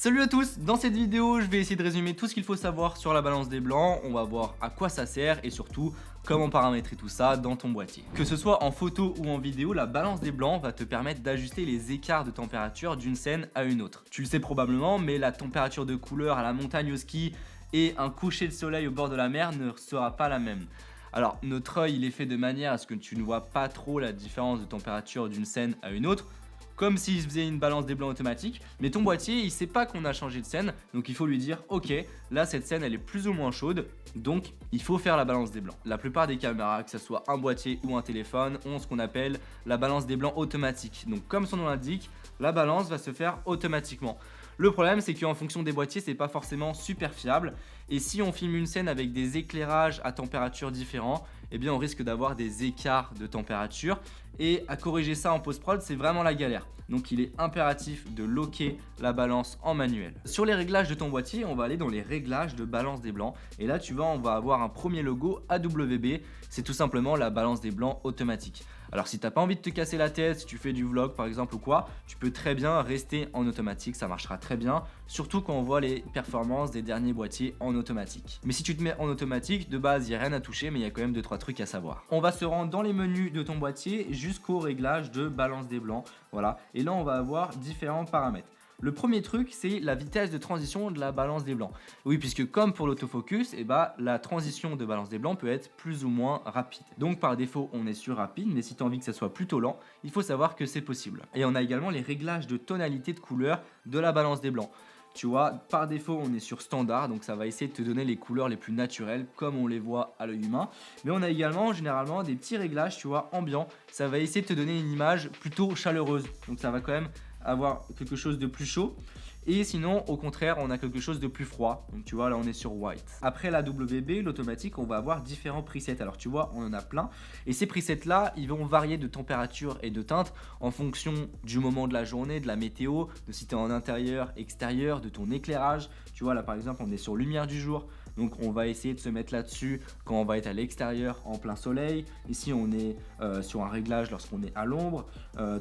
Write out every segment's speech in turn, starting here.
Salut à tous, dans cette vidéo je vais essayer de résumer tout ce qu'il faut savoir sur la balance des blancs, on va voir à quoi ça sert et surtout comment paramétrer tout ça dans ton boîtier. Que ce soit en photo ou en vidéo, la balance des blancs va te permettre d'ajuster les écarts de température d'une scène à une autre. Tu le sais probablement, mais la température de couleur à la montagne au ski et un coucher de soleil au bord de la mer ne sera pas la même. Alors notre œil il est fait de manière à ce que tu ne vois pas trop la différence de température d'une scène à une autre, comme s'il faisait une balance des blancs automatique, mais ton boîtier il sait pas qu'on a changé de scène, donc il faut lui dire ok, là cette scène elle est plus ou moins chaude, donc il faut faire la balance des blancs. La plupart des caméras, que ce soit un boîtier ou un téléphone, ont ce qu'on appelle la balance des blancs automatique. Donc comme son nom l'indique, la balance va se faire automatiquement. Le problème c'est qu'en fonction des boîtiers c'est pas forcément super fiable, et si on filme une scène avec des éclairages à température différents, eh bien on risque d'avoir des écarts de température, et à corriger ça en post-prod c'est vraiment la galère. Donc il est impératif de locker la balance en manuel. Sur les réglages de ton boîtier, on va aller dans les réglages de balance des blancs, et là tu vois on va avoir un premier logo AWB, c'est tout simplement la balance des blancs automatique. Alors si t'as pas envie de te casser la tête, si tu fais du vlog par exemple ou quoi, tu peux très bien rester en automatique, ça marchera très bien, surtout quand on voit les performances des derniers boîtiers en automatique. Mais si tu te mets en automatique, de base il n'y a rien à toucher, mais il y a quand même 2-3 trucs à savoir. On va se rendre dans les menus de ton boîtier jusqu'au réglage de balance des blancs, voilà, et là on va avoir différents paramètres. Le premier truc, c'est la vitesse de transition de la balance des blancs. Oui, puisque comme pour l'autofocus, la transition de balance des blancs peut être plus ou moins rapide. Donc par défaut, on est sur rapide, mais si tu as envie que ça soit plutôt lent, il faut savoir que c'est possible. Et on a également les réglages de tonalité de couleur de la balance des blancs. Tu vois, par défaut, on est sur standard, donc ça va essayer de te donner les couleurs les plus naturelles, comme on les voit à l'œil humain. Mais on a également, généralement, des petits réglages, tu vois, ambiants. Ça va essayer de te donner une image plutôt chaleureuse. Donc ça va quand même avoir quelque chose de plus chaud. Et sinon, au contraire, on a quelque chose de plus froid. Donc tu vois, là on est sur white. Après la WB, l'automatique, on va avoir différents presets. Alors tu vois, on en a plein. Et ces presets là, ils vont varier de température et de teinte en fonction du moment de la journée, de la météo, de si tu es en intérieur, extérieur, de ton éclairage. Tu vois, là par exemple, on est sur lumière du jour. Donc on va essayer de se mettre là-dessus quand on va être à l'extérieur en plein soleil. Ici on est sur un réglage lorsqu'on est à l'ombre,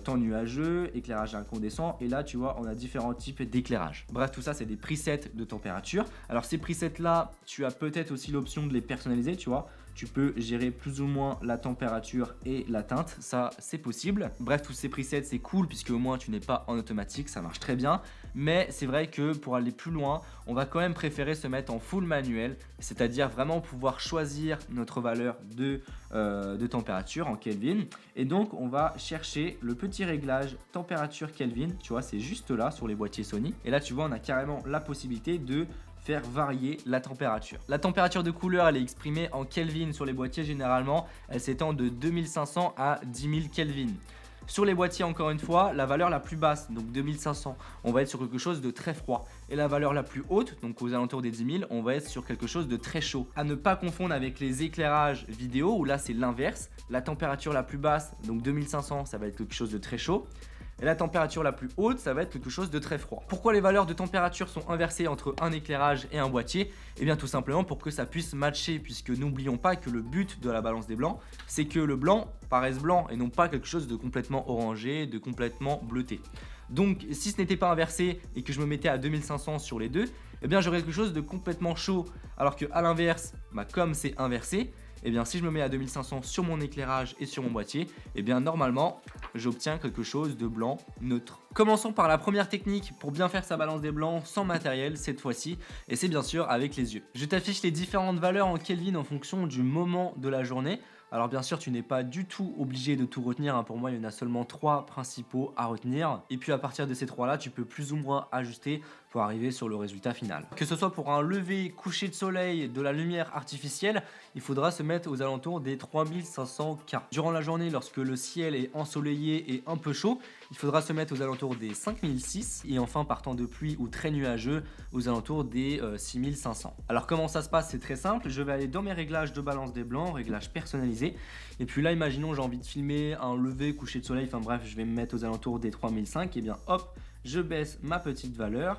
temps nuageux, éclairage incandescent. Et là tu vois on a différents types d'éclairage. Bref, tout ça c'est des presets de température. Alors ces presets là, tu as peut-être aussi l'option de les personnaliser, tu vois. Tu peux gérer plus ou moins la température et la teinte, ça c'est possible. Bref, tous ces presets c'est cool puisque au moins tu n'es pas en automatique, ça marche très bien. Mais c'est vrai que pour aller plus loin, on va quand même préférer se mettre en full manuel, c'est-à-dire vraiment pouvoir choisir notre valeur de température en Kelvin. Et donc on va chercher le petit réglage température Kelvin, tu vois c'est juste là sur les boîtiers Sony. Et là tu vois on a carrément la possibilité de faire varier la température. La température de couleur elle est exprimée en Kelvin sur les boîtiers généralement, elle s'étend de 2500 à 10 000 Kelvin. Sur les boîtiers encore une fois, la valeur la plus basse, donc 2500, on va être sur quelque chose de très froid. Et la valeur la plus haute, donc aux alentours des 10 000, on va être sur quelque chose de très chaud. À ne pas confondre avec les éclairages vidéo où là c'est l'inverse. La température la plus basse, donc 2500, ça va être quelque chose de très chaud. Et la température la plus haute, ça va être quelque chose de très froid. Pourquoi les valeurs de température sont inversées entre un éclairage et un boîtier? Eh bien tout simplement pour que ça puisse matcher, puisque n'oublions pas que le but de la balance des blancs, c'est que le blanc paraisse blanc et non pas quelque chose de complètement orangé, de complètement bleuté. Donc si ce n'était pas inversé et que je me mettais à 2500 sur les deux, eh bien j'aurais quelque chose de complètement chaud, alors que à l'inverse, comme c'est inversé, eh bien si je me mets à 2500 sur mon éclairage et sur mon boîtier, eh bien normalement j'obtiens quelque chose de blanc neutre. Commençons par la première technique pour bien faire sa balance des blancs sans matériel cette fois-ci, et c'est bien sûr avec les yeux. Je t'affiche les différentes valeurs en Kelvin en fonction du moment de la journée. Alors bien sûr tu n'es pas du tout obligé de tout retenir, hein. Pour moi il y en a seulement 3 principaux à retenir, et puis à partir de ces 3 là tu peux plus ou moins ajuster pour arriver sur le résultat final. Que ce soit pour un lever, coucher de soleil, de la lumière artificielle, il faudra se mettre aux alentours des 3500 K. Durant la journée, lorsque le ciel est ensoleillé et un peu chaud, il faudra se mettre aux alentours des 5006, et enfin par temps de pluie ou très nuageux, aux alentours des 6500. Alors comment ça se passe? C'est très simple, je vais aller dans mes réglages de balance des blancs, réglages personnalisés, et puis là imaginons j'ai envie de filmer un lever, coucher de soleil, enfin bref je vais me mettre aux alentours des 3005, et bien hop, je baisse ma petite valeur.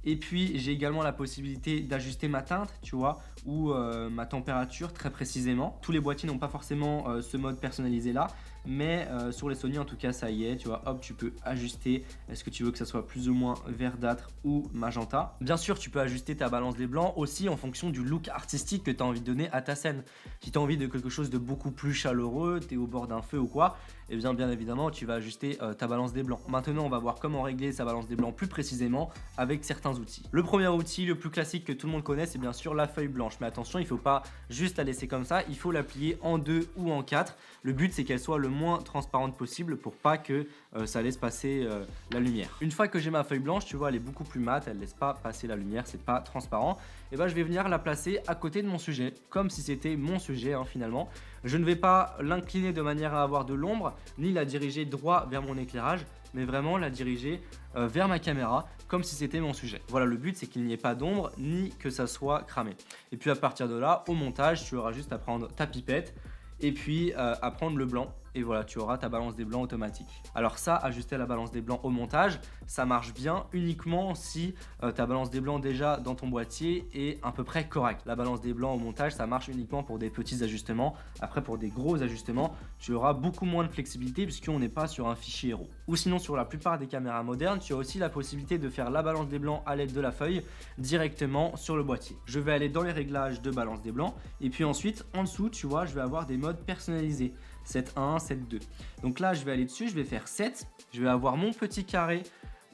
Et puis j'ai également la possibilité d'ajuster ma teinte, tu vois, ou ma température très précisément. Tous les boîtiers n'ont pas forcément ce mode personnalisé là, mais sur les Sony en tout cas ça y est, tu vois, hop, tu peux ajuster, est-ce que tu veux que ça soit plus ou moins verdâtre ou magenta. Bien sûr, tu peux ajuster ta balance des blancs aussi en fonction du look artistique que tu as envie de donner à ta scène. Si tu as envie de quelque chose de beaucoup plus chaleureux, tu es au bord d'un feu ou quoi, et bien évidemment tu vas ajuster ta balance des blancs. Maintenant on va voir comment régler sa balance des blancs plus précisément avec certains outils. Le premier outil, le plus classique que tout le monde connaît, c'est bien sûr la feuille blanche, mais attention, il ne faut pas juste la laisser comme ça, il faut la plier en 2 ou en 4. Le but c'est qu'elle soit le moins transparente possible pour pas que ça laisse passer la lumière. Une fois que j'ai ma feuille blanche, tu vois, elle est beaucoup plus mate, elle laisse pas passer la lumière, c'est pas transparent. Et ben je vais venir la placer à côté de mon sujet, comme si c'était mon sujet finalement. Je ne vais pas l'incliner de manière à avoir de l'ombre, ni la diriger droit vers mon éclairage, mais vraiment la diriger vers ma caméra, comme si c'était mon sujet. Voilà, le but c'est qu'il n'y ait pas d'ombre, ni que ça soit cramé. Et puis à partir de là, au montage, tu auras juste à prendre ta pipette, et puis à prendre le blanc. Et voilà, tu auras ta balance des blancs automatique. Alors ça, ajuster la balance des blancs au montage, ça marche bien uniquement si ta balance des blancs déjà dans ton boîtier est à peu près correcte. La balance des blancs au montage, ça marche uniquement pour des petits ajustements. Après, pour des gros ajustements, tu auras beaucoup moins de flexibilité puisqu'on n'est pas sur un fichier RAW. Ou sinon, sur la plupart des caméras modernes, tu as aussi la possibilité de faire la balance des blancs à l'aide de la feuille directement sur le boîtier. Je vais aller dans les réglages de balance des blancs et puis ensuite, en dessous, tu vois, je vais avoir des modes personnalisés. 7.1, 7.2. Donc là, je vais aller dessus, je vais faire 7. Je vais avoir mon petit carré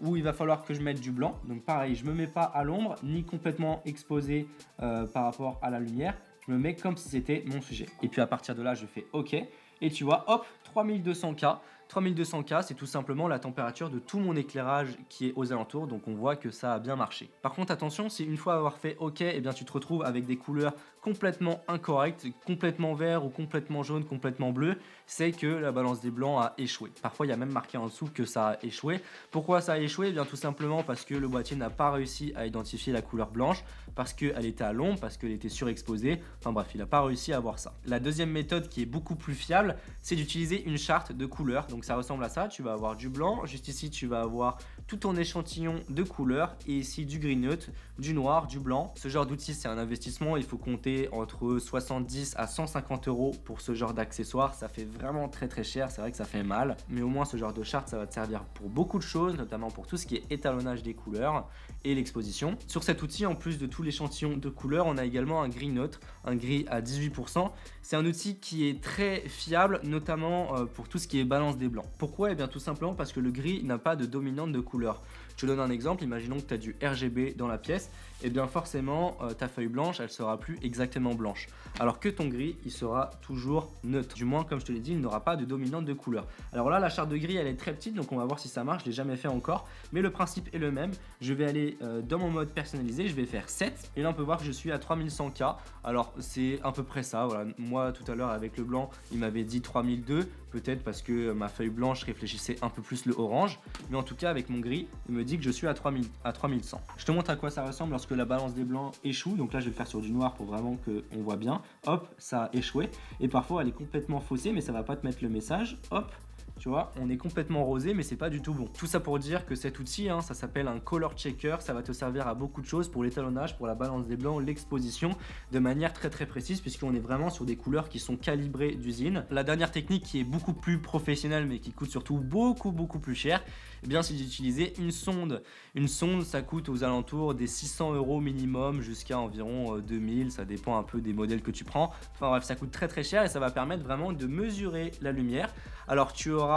où il va falloir que je mette du blanc. Donc pareil, je ne me mets pas à l'ombre ni complètement exposé par rapport à la lumière. Je me mets comme si c'était mon sujet. Et puis à partir de là, je fais OK. Et tu vois, hop, 3200K. 3200K, c'est tout simplement la température de tout mon éclairage qui est aux alentours, donc on voit que ça a bien marché. Par contre, attention, si une fois avoir fait OK, eh bien tu te retrouves avec des couleurs complètement incorrectes, complètement vert ou complètement jaune, complètement bleu, c'est que la balance des blancs a échoué. Parfois, il y a même marqué en dessous que ça a échoué. Pourquoi ça a échoué? Eh bien tout simplement parce que le boîtier n'a pas réussi à identifier la couleur blanche, parce qu'elle était à l'ombre, parce qu'elle était surexposée. Enfin bref, il n'a pas réussi à avoir ça. La deuxième méthode qui est beaucoup plus fiable, c'est d'utiliser une charte de couleurs. Donc ça ressemble à ça, tu vas avoir du blanc, juste ici tu vas avoir tout ton échantillon de couleurs et ici du gris neutre, du noir, du blanc. Ce genre d'outil c'est un investissement, il faut compter entre 70 à 150 € pour ce genre d'accessoires, ça fait vraiment très cher, c'est vrai que ça fait mal, mais au moins ce genre de charte ça va te servir pour beaucoup de choses, notamment pour tout ce qui est étalonnage des couleurs et l'exposition. Sur cet outil, en plus de tout l'échantillon de couleurs, on a également un gris neutre, un gris à 18%. C'est un outil qui est très fiable, notamment pour tout ce qui est balance des blancs. Pourquoi? Eh bien tout simplement parce que le gris n'a pas de dominante de couleur. Je te donne un exemple, imaginons que tu as du RGB dans la pièce, et bien forcément ta feuille blanche elle sera plus exactement blanche, alors que ton gris il sera toujours neutre, du moins comme je te l'ai dit il n'aura pas de dominante de couleur. Alors là la charte de gris elle est très petite, donc on va voir si ça marche, je l'ai jamais fait encore, mais le principe est le même. Je vais aller dans mon mode personnalisé, je vais faire 7 et là on peut voir que je suis à 3100K. Alors c'est à peu près ça, voilà. Moi tout à l'heure avec le blanc il m'avait dit 3002, peut-être parce que ma feuille blanche réfléchissait un peu plus le orange, mais en tout cas avec mon gris il me dit que je suis à 3100. Je te montre à quoi ça ressemble lorsque la balance des blancs échoue. Donc là je vais le faire sur du noir pour vraiment qu'on voit bien. Hop, ça a échoué et parfois elle est complètement faussée mais ça va pas te mettre le message. Hop, tu vois, on est complètement rosé mais c'est pas du tout bon. Tout ça pour dire que cet outil, ça s'appelle un color checker, ça va te servir à beaucoup de choses pour l'étalonnage, pour la balance des blancs, l'exposition, de manière très précise puisqu'on est vraiment sur des couleurs qui sont calibrées d'usine. La dernière technique qui est beaucoup plus professionnelle mais qui coûte surtout beaucoup plus cher, eh bien c'est d'utiliser une sonde. Une sonde ça coûte aux alentours des 600 € minimum jusqu'à environ 2000, ça dépend un peu des modèles que tu prends. Enfin bref, ça coûte très cher et ça va permettre vraiment de mesurer la lumière. Alors tu auras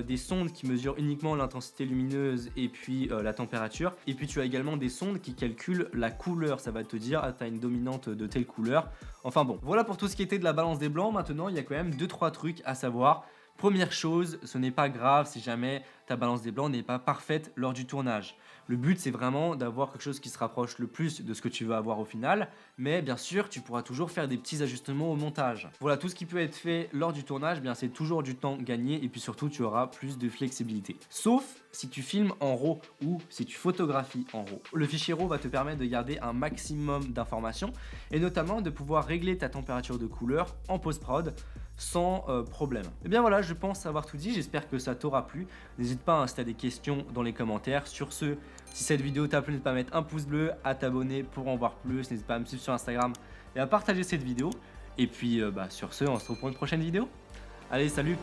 des sondes qui mesurent uniquement l'intensité lumineuse et puis la température, et puis tu as également des sondes qui calculent la couleur, ça va te dire ah, tu as une dominante de telle couleur. Enfin bon, voilà pour tout ce qui était de la balance des blancs. Maintenant il y a quand même 2-3 trucs à savoir. Première chose, ce n'est pas grave si jamais ta balance des blancs n'est pas parfaite lors du tournage. Le but c'est vraiment d'avoir quelque chose qui se rapproche le plus de ce que tu veux avoir au final, mais bien sûr tu pourras toujours faire des petits ajustements au montage. Voilà, tout ce qui peut être fait lors du tournage, bien c'est toujours du temps gagné et puis surtout tu auras plus de flexibilité. Sauf si tu filmes en RAW ou si tu photographies en RAW. Le fichier RAW va te permettre de garder un maximum d'informations et notamment de pouvoir régler ta température de couleur en post-prod sans problème. Et bien voilà, je pense avoir tout dit, j'espère que ça t'aura plu. N'hésite pas si tu as des questions dans les commentaires. Sur ce, si cette vidéo t'a plu, n'hésite pas à mettre un pouce bleu, à t'abonner pour en voir plus, n'hésite pas à me suivre sur Instagram et à partager cette vidéo. Et puis sur ce, on se retrouve pour une prochaine vidéo. Allez, salut!